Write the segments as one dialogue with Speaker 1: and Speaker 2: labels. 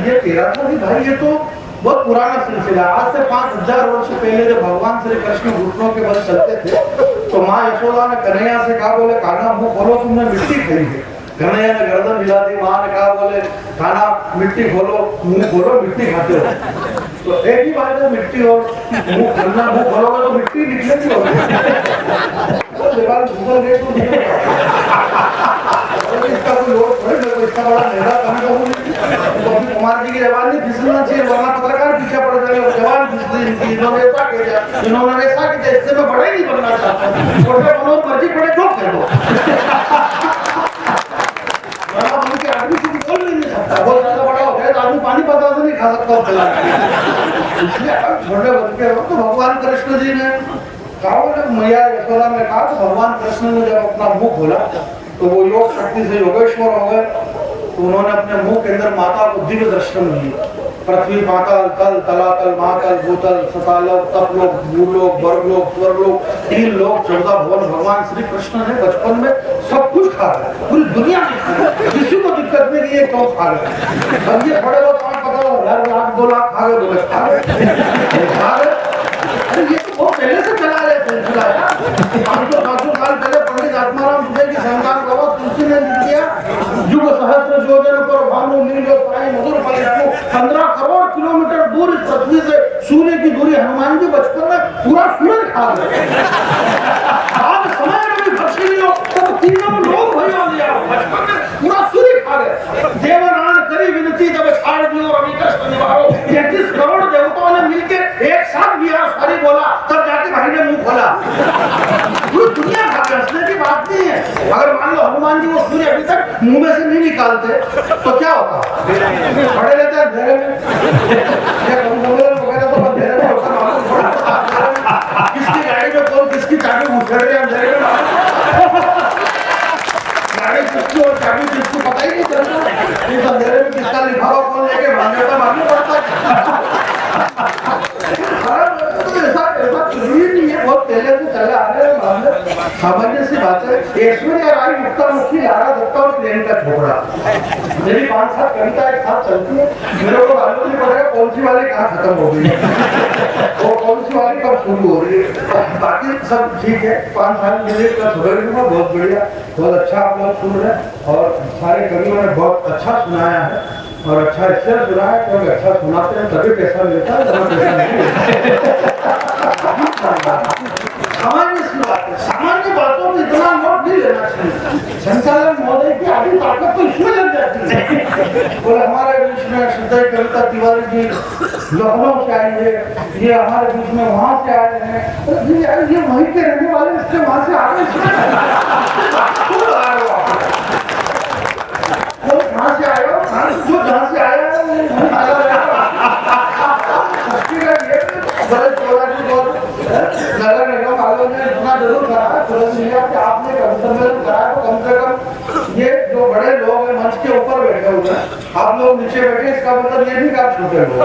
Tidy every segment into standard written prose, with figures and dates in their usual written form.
Speaker 1: ये तेरा था कि भाई ये तो बहुत पुराना सिलसिला। आज से 5000 वर्ष पहले जब भगवान श्री कृष्ण घुटनों के बल चलते थे तो माँ यशोदा ने कन्हैया से कहा, बोले कान्हा मुंह खोलो, तुमने मिट्टी खाई है। कन्हैया ने गर्दन हिला दी। माँ ने कहा, बोले कान्हा मिट्टी खोलो, मुंह खोलो, मिट्टी खाते हो। तो एक ही बात है, मिट्टी और मुंह खोलना। मुंह खोलोगे तो मिट्टी निकलेगी और इसका कोई लोड थोड़ी है, इसका बड़ा मेहरा कम तो कुमार जी की जवान नहीं फिसलना चाहिए, वरना पत्रकार पीछे पड़ जाएगा। जवान फिसली इनकी, इन्होंने ऐसा किया, इन्होंने ऐसा किया, इससे मैं बड़ा ही नहीं बनना चाहता। छोटे बनो, मर्जी पड़े जो कर दो। उनके आदमी से बोल नहीं सकता, बहुत ज्यादा बड़ा हो गया तो आदमी पानी पता से नहीं खा सकता। इसलिए छोटे बन के तो भगवान कृष्ण जी ने कहा, मैया यशोदा ने कहा, भगवान कृष्ण ने जब अपना मुंह खोला तो वो योग शक्ति से योगेश्वर हो गए। तो उन्होंने अपने मुंह के अंदर माता को दिव्य दर्शन दिए। पृथ्वी, पाताल, तल, तलातल, महातल, भूतल, सतालोक, तपलोक, भूलोक, वर्गलोक, स्वर्गलोक, 3 लोक, 14 भुवन भगवान श्री कृष्ण ने बचपन में सब कुछ खा गए। पूरी दुनिया में खा गए, किसी को दिक्कत नहीं, ये क्यों खा गए। अब ये बड़े लोग पता हो, 1,00,000 2 लाख खा गए, बोले खा गए। ये तो बहुत पहले से चला रहे सिलसिला है। 500 साल पहले पंडित आत्माराम विजय की संतान बाबा तुलसी ने लिख दिया, युग सहस्त्र योजन पर भानु नीलो पाई मधुर फलित। 15 करोड़ किलोमीटर दूर इस पृथ्वी से सूर्य की दूरी हनुमान जी बचपन में पूरा सूरज खा गए। आज समय में भी भक्ति नहीं हो तो तीनों लोग भय हो गया, बचपन में पूरा सूर्य खा गए। देवरान करी विनती जब छाड़ दियो रवि कृष्ण निवारो, 33 करोड़ देवताओं ने मिलकर एक साथ बिहार सारी बोला, तब जाके भाई ने मुंह खोला। पूरी दुनिया खा गई, हंसने की बात नहीं है। अगर मान लो हनुमान जी वो सूर्य अभी तक मुंह में से नहीं निकालते तो क्या होता, पड़े रहते हैं अंधेरे में। वगैरह तो अंधेरे में होता, मालूम पड़ा किसकी गाड़ी में कौन किसकी चाबी उछल रही है अंधेरे में, गाड़ी किसकी और चाबी किसको पता ही नहीं चलता। इस अंधेरे में किसका लिफाफा कौन लेके भाग जाता मालूम पड़ता। बहुत पहले से चले आ रहे हैं, सामान्य सी बात है। ऐश्वर्या राय, मुक्ता मुखी, लारा दत्ता और प्लेन का छोकरा, मेरी 5-7 कविता एक साथ चलती है। मेरे को मालूम नहीं पड़ेगा कौन सी वाली कहाँ खत्म हो गई है और कौन सी वाली कब शुरू हो रही है। बाकी सब ठीक है। 5 साल मेरे का सुधर बहुत बढ़िया, बहुत अच्छा आप लोग सुन रहे हैं और सारे कवियों ने बहुत अच्छा सुनाया है और अच्छा इसलिए सुनाया क्योंकि अच्छा सुनाते हैं तभी पैसा मिलता है, तभी पैसा नहीं। सामान्य सी बात है, सामान्य बातों में इतना नोट नहीं लेना चाहिए। संचालन महोदय की आधी ताकत तो इसमें लग जाती है। बोले हमारे बीच में शुद्ध कविता तिवारी जी लखनऊ से आई है, ये हमारे बीच में वहां से आए हैं, तो ये वहीं के रहने वाले इसके वहां से आ गए, कहाँ से आए हो, जो जहाँ से आया है नगर निगम वालों ने इतना जरूर करा तुरंत लिया कि आपने कम सम्मेलन कराया तो कम से कम ये जो बड़े लोग हैं मंच के ऊपर बैठे हुए हैं, आप लोग नीचे बैठे, इसका मतलब ये नहीं कि आप छोटे लोग।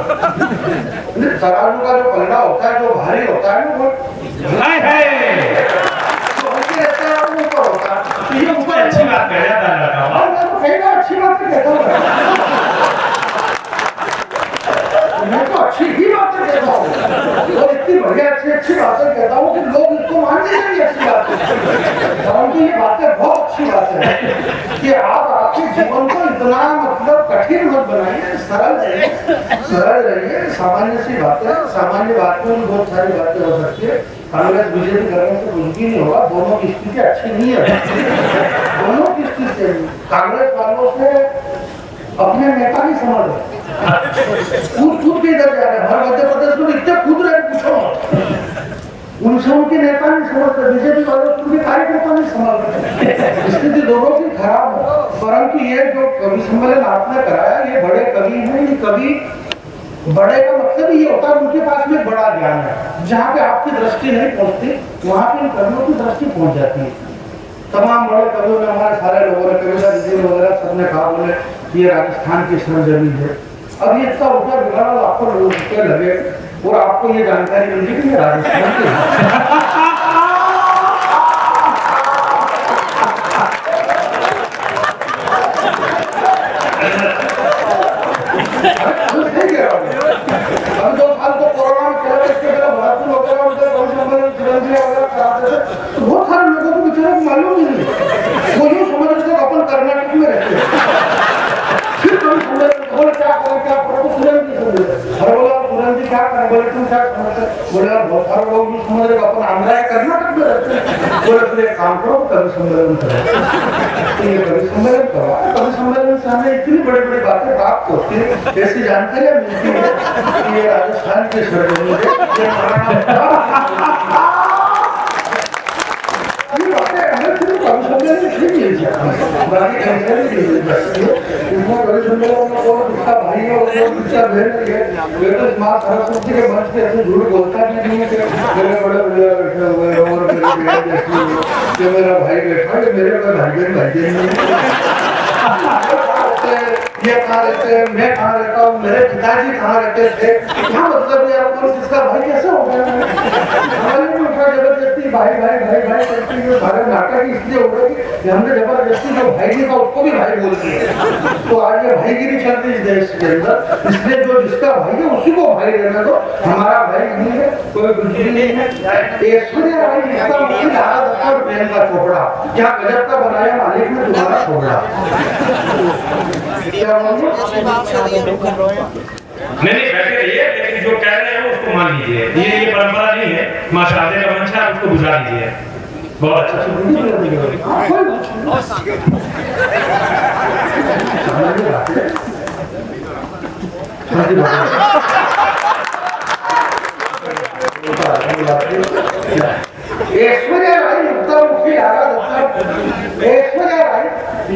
Speaker 1: तराजू का जो पलड़ा होता है, जो भारी होता है ना, वो ऊपर होता है। ये ऊपर अच्छी बात कह रहा, अच्छी बात कहता हूँ, मैं तो अच्छी ही बातें कहता हूँ और इतनी बढ़िया अच्छी बातें कहता हूँ कि लोग इसको मानने लगे अच्छी बातें। परंतु ये बातें बहुत अच्छी बातें हैं कि आप आपके जीवन को इतना मतलब कठिन मत बनाइए, सरल रहिए। सामान्य सी बातें, सामान्य बातों में बहुत सारी बातें हो सकती है। कांग्रेस बीजेपी करने से कुछ भी नहीं होगा, दोनों की स्थिति अच्छी नहीं है। दोनों की स्थिति कांग्रेस वालों से अपने नेता ही समझ रहे, कूद के इधर जा रहे हैं। हर मध्य प्रदेश में इतने कूद रहे, पूछो उनसे उनके नेता नहीं समझते, बीजेपी वालों उनके कार्यकर्ता नहीं समझते। स्थिति दोनों की खराब है। परंतु ये जो कवि सम्मेलन आपने कराया, ये बड़े कवि हैं। ये कवि बड़े का मतलब ये होता है उनके पास में बड़ा ज्ञान है, जहाँ पे आपकी दृष्टि नहीं पहुँचती वहाँ पे इन कवियों की दृष्टि पहुँच जाती है। तमाम बड़े कवियों ने, हमारे सारे लोगों ने, कविता जी वगैरह सबने कहा, बोले ये राजस्थान की सरजमी है। अब ये इतना रुपया बिगड़ा आपको रुपये लगे और आपको ये जानकारी मिली कि ये राजस्थान की सही कह रहा हूँ। अभी 2 साल तो कोरोना में चला, इसके पहले भरतपुर वगैरह उनके कौन से हमारे चिरंजीवी वगैरह कराते थे, तो बहुत सारे लोगों को बेचारे को मालूम ही नहीं, वो यूँ समझ रहे थे अपन कर्नाटक में रहते हैं। फिर कभी समझ बोले क्या करो तो तुरंत ही समझे, हर बोला तुरंत ही क्या करें, बोले तुम क्या समझते, बोले बहुत सारे लोग यूँ समझ रहे अपन आंध्रा या कर्नाटक में रहते हैं, बोले फिर एक काम करो कवि सम्मेलन करो, ये कवि सम्मेलन करो, कवि सम्मेलन से हमें इतनी बड़ी बड़ी बातें प्राप्त होती है, ऐसी जानकारियां मिलती है, ये राजस्थान के शहरों भाई है माँ सरस्वती के मंच पे ऐसे झूठ बोलता नहीं है मेरे बड़े भैया बैठे हुए और मेरा भाई बैठा है, मेरे भाई ये कहाँ रहते हैं, मैं कहाँ रहता हूँ, मेरे पिताजी कहाँ रहते थे, क्या मतलब यार कौन किसका भाई कैसे हो गया, हमारे में उठा जबरदस्ती भाई भाई भाई भाई करती है, हमारे नाटक इसलिए हो गया कि हमने जबरदस्ती जो भाई नहीं था उसको भी भाई बोल दिया, तो आज ये भाईगिरी चलती है इस देश के अंदर, इसलिए जो जिसका भाई है उसी को भाई रहने दो, हमारा भाई नहीं है, कोई गुजरी नहीं है। ऐश्वर्या राय इसका मुख्य धारा और प्रेम का चोपड़ा, क्या गजब का बनाया मालिक ने तुम्हारा छोड़ा।
Speaker 2: नहीं बैठे रहिए, लेकिन जो कह रहे हैं उसको मान लीजिए, ये परंपरा नहीं है, माँ शादी का मंच है, उसको बुझा लीजिए। बहुत अच्छा
Speaker 1: Aishwarya Rai युक्तामुखी Lara Dutta, Aishwarya Rai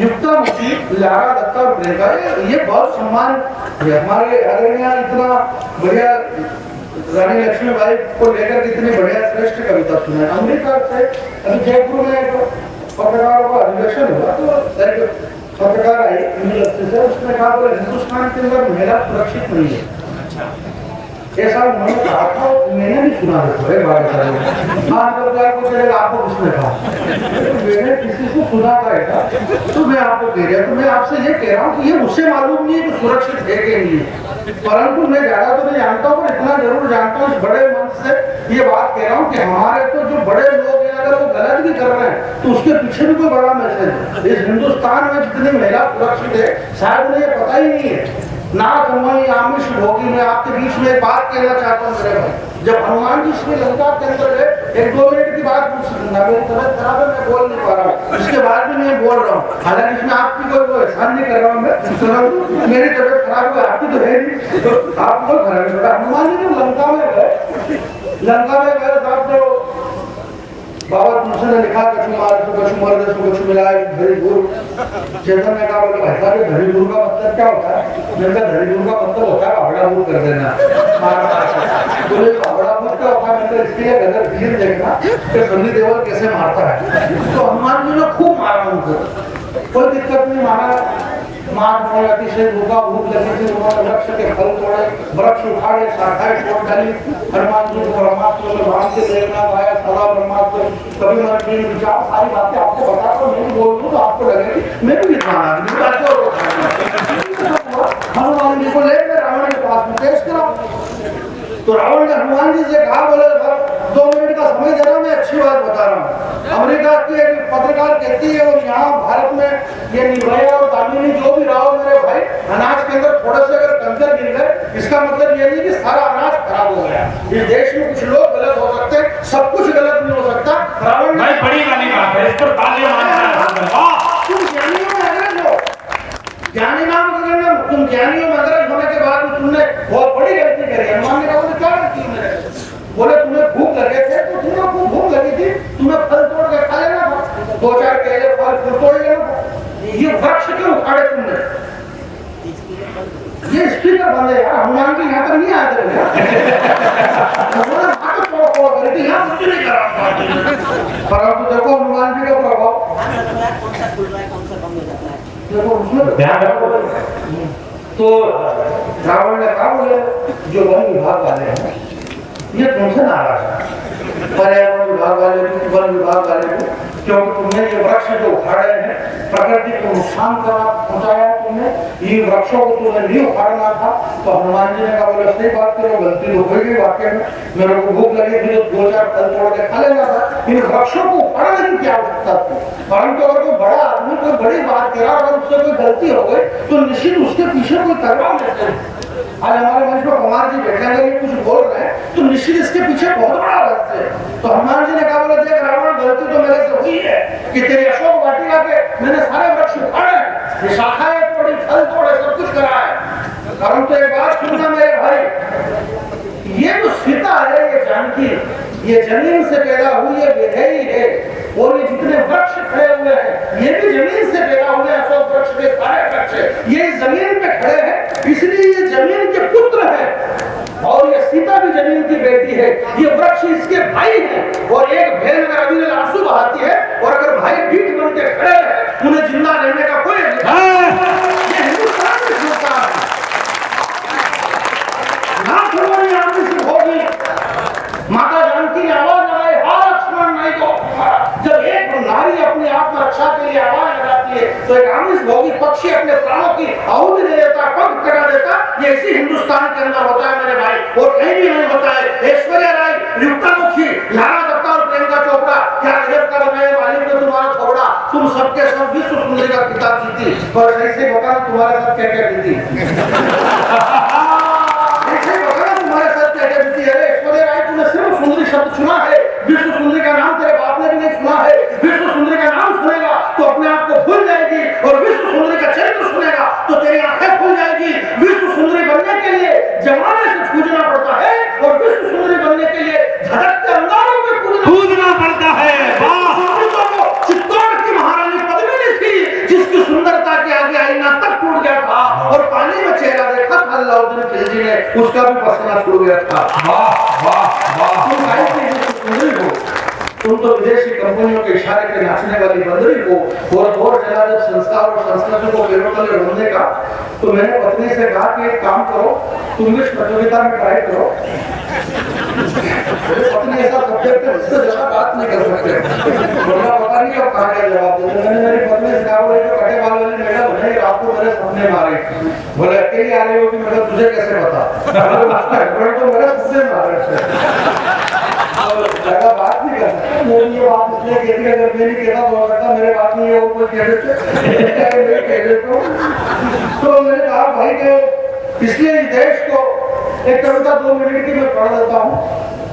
Speaker 1: युक्तामुखी Lara Dutta Preca, ये बहुत सम्मान है हमारे आदरणीय, इतना बढ़िया रानी लक्ष्मीबाई को लेकर कितनी बढ़िया श्रेष्ठ कविता सुना है। अमेरिका से अभी जयपुर में पत्रकारों का अधिवेशन हुआ, तो पत्रकार आई यूनिवर्सिटी से, उसने कहा बोले हिंदुस्तान के अंदर महिला सुरक्षित नहीं है, ऐसा उन्होंने कहा था, मैंने भी सुना है आपको किसने कहा, मैंने किसी से सुना था ऐसा, तो मैं आपको कह रहा, तो मैं आपसे ये कह रहा हूँ कि ये मुझसे मालूम नहीं है कि सुरक्षित है कि नहीं है, परंतु मैं ज्यादा तो नहीं जानता हूँ, पर इतना जरूर जानता हूँ इस बड़े मंच से ये बात कह रहा हूँ कि हमारे तो जो बड़े लोग हैं अगर वो गलत भी कर रहे हैं तो उसके पीछे भी कोई बड़ा मैसेज है। इस हिंदुस्तान में जितनी महिला सुरक्षित है शायद उन्हें ये पता ही नहीं है। ना कमाई आमिष भोगी, मैं आपके बीच में एक बात कहना चाहता हूँ मेरे भाई, जब हनुमान जी श्रीलंका के अंदर गए, 1-2 मिनट की बात पूछ लेना, मेरी तबियत खराब है मैं बोल नहीं पा रहा हूँ, इसके बाद भी मैं बोल रहा हूँ, हालांकि इसमें आपकी कोई एहसान नहीं कर रहा हूँ मैं, मेरी तबियत खराब है आपकी तो है नहीं, तो आपको खराब है। हनुमान जी लंका में गए साहब, जो बाबा तुलसी ने लिखा कछु मर्द कछु मिलाए धरी गुरु, चेतन ने कहा बोले भाई साहब धरी गुरु का मतलब क्या होता है, मैंने कहा धरी गुरु का मतलब होता है भावड़ा दूर कर देना, बोले भावड़ा दूर क्या होता है, मैंने इसके लिए गदर फिल्म देखना कि सनी देओल कैसे मारता है, तो हनुमान जी ने खूब मारा उनको, कोई दिक्कत नहीं, मारा मार पड़े, अतिशय भूखा भूख लगी थी, उन्होंने वृक्ष के फल तोड़े, वृक्ष उखाड़े, शाखाएं तोड़ डाली, हनुमान जी को ब्रह्मास्त्र में बांध के देखना आया, सदा ब्रह्मास्त्र कभी मन की विचार, सारी बातें आपको बता तो मैं बोल दूं तो आपको लगेगी मैं भी विद्वान आदमी, हनुमान जी को लेकर रावण के पास में पेश करा, तो रावण ने हनुमान जी से कहा बोले 2 मिनट का समय देना, मैं अच्छी बात बता रहा हूँ। अमेरिका की एक पत्रकार कहती है और यहाँ भारत में ये निर्भया और दामिनी जो भी रहो मेरे भाई, अनाज के अंदर थोड़े से अगर कंकर गिर गए इसका मतलब ये नहीं कि सारा अनाज खराब हो गया, इस देश में कुछ लोग गलत हो सकते हैं, सब कुछ गलत नहीं हो सकता। रावण
Speaker 2: भाई बड़ी वाली बात है, इस पर तालियां
Speaker 1: तुम ज्ञानियों में अग्रज हो, ज्ञानी नाम तुम ज्ञानियों में अग्रज होने के बाद तुमने बहुत बड़ी गलती करी। हनुमान ने कहा क्या गलती मैंने, बोले तुम्हें भूख लगे थे तो तुम्हें भूख लगी थी, तुम्हें फल तोड़ के खा लेना था, 2-4 केले फल फूल तोड़ लेना था, ये वृक्ष क्यों उखाड़े तुमने, ये स्पीकर बंद है यार, हनुमान जी यहाँ पर नहीं आते परंतु देखो हनुमान जी का प्रभाव, तो रावण ने कहा बोले जो वन विभाग वाले हैं ये तुमसे नाराज है, पर्यावरण विभाग वाले वन विभाग वाले क्योंकि तुमने ये वृक्ष जो उखाड़े हैं, प्रकृति को नुकसान पहुंचाया तुमने, इन वृक्षों को तुमने नहीं उखाड़ना था। तो हनुमान जी ने कहा बोले सही बात करो, गलती तो हो गई वाकई में, मेरे को भूख लगी थी तो 2-4 फल तोड़ के खा लेना था, इन वृक्षों को उखाड़ने की क्या आवश्यकता थी। परंतु अगर कोई बड़ा आदमी कोई बड़ी बात करा, अगर उससे कोई गलती हो गई तो निश्चित उसके पीछे कोई करवा लेते। आज हमारे मंच में कुमार जी बैठे हैं, ये कुछ बोल रहे हैं तो निश्चित इसके पीछे बहुत बड़ा रहस्य है। तो हनुमान जी ने कहा बोले देख रावण, गलती तो मेरे से हुई है कि तेरी अशोक वाटिका के मैंने सारे वृक्ष उखाड़े, ये शाखाएं तोड़ी, फल तोड़े, सब कुछ करा है। परंतु एक बात सुनना मेरे भाई, ये जो सीता है, ये जानकी, ये जमीन से पैदा हुई है, विधेयी है, और ये जितने वृक्ष खड़े हुए हैं ये भी जमीन से पैदा हुए हैं। अशोक वृक्ष के सारे वृक्ष ये जमीन पे खड़े हैं, इसलिए ये जमीन के पुत्र हैं, और ये सीता भी जमीन की बेटी है। ये वृक्ष इसके भाई हैं, और एक बहन अगर अभी आंसू बहाती है और अगर भाई पीठ बन के खड़े हैं, उन्हें जिंदा रहने का कोई अधिकार नहीं। ये हिंदुस्तान में होता है ना, खबरी आंसू शुरू होगी। माता जानकी ने आवाज लगाई, हां लक्ष्मण नहीं तो। जब एक नारी अपने आप में रक्षा के लिए आवाज लगाती है तो एक आमिष भोगी पक्षी अपने प्राणों की आहुति दे देता, पंख कटा देता। ये इसी हिंदुस्तान के अंदर होता है मेरे भाई, और कहीं भी नहीं होता है। ऐश्वर्या राय, युक्तामुखी, लारा दत्ता और प्रियंका चोपड़ा, क्या गजब का बनाया मालिक ने तुम्हारा छोड़ा। तुम सबके सब विश्व सुंदरी का किताब जीती, और ऐसे बताना तुम्हारे साथ क्या क्या जीती। ऐसे बताना तुम्हारे साथ क्या क्या जीती। अरे ऐश्वर्या राय, तुमने सिर्फ सुंदरी शब्द सुना है, विश्व सुंदरी का नाम तेरे बाप ने भी नहीं सुना है। विश्व सुंदरी का नाम सुनेगा तो अपने आप को भूल जाएगी, और विश्व सुंदरी का चरित्र सुनेगा तो तेरी आंखें खुल जाएगी। विश्व सुंदरी बनने के लिए जमाने से जूझना पड़ता है, और विश्व सुंदरी बनने के लिए धड़कते अंगारों में कूदना पड़ता है। चित्तौड़ की महारानी पद्मिनी थी, जिसकी सुंदरता के आगे आईना तक टूट गया था, और पानी में चेहरा देखा था अलाउद्दीन खिलजी ने, उसका भी पसीना छूट गया था। वाह वाह वाह, तुम सुंदरी हो, तुम तो विदेशी कंपनियों के इशारे पे नाचने वाली बंदरी हो। और चला जब संस्कार और संस्कृति को पेड़ों तले ढूंढने का, तो मैंने पत्नी से कहा कि एक काम करो, तुम इस प्रतियोगिता में ट्राई करो। पत्नी ऐसा सब्जेक्ट है जिससे ज्यादा बात नहीं कर सकते, बोलना पता नहीं अब कहाँ क्या जवाब दे। मैंने मेरी पत्नी से कहा बोले जो कटे बाल वाली मैडम है आपको मेरे सामने मारे, बोले अकेली आ रही होगी मैडम, तुझे कैसे पता। तो मेरे खुद मारे ज्यादा बात नहीं करना। मेरी ये बात इसलिए कहती है, अगर मेरी कहता तो सकता मेरे बात नहीं है, वो कोई कह देते तो मैंने कहा भाई के इसलिए इस देश को एक कविता 2 मिनट की मैं पढ़ देता हूँ।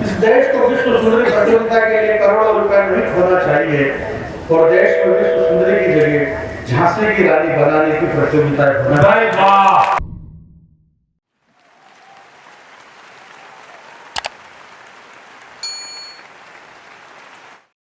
Speaker 1: इस देश को विश्व सुंदरी प्रतियोगिता के लिए करोड़ों रुपए नहीं खोना चाहिए, और देश में विश्व सुंदरी की जगह झांसी की रानी बनाने की प्रतियोगिता होना।